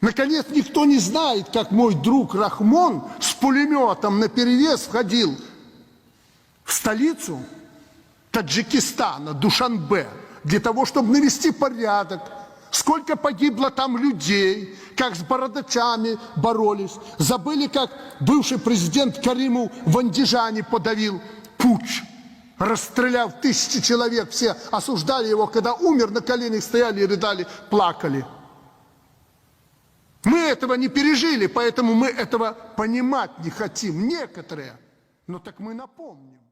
Наконец, никто не знает, как мой друг Рахмон с пулеметом наперевес входил в столицу Таджикистана, Душанбе, для того, чтобы навести порядок. Сколько погибло там людей, как с бородачами боролись. Забыли, как бывший президент Каримов в Андижане подавил путч, расстреляв 1000 человек. Все осуждали его, когда умер, на коленях стояли и рыдали, плакали. Мы этого не пережили, поэтому мы этого понимать не хотим. Некоторые. Но так мы напомним.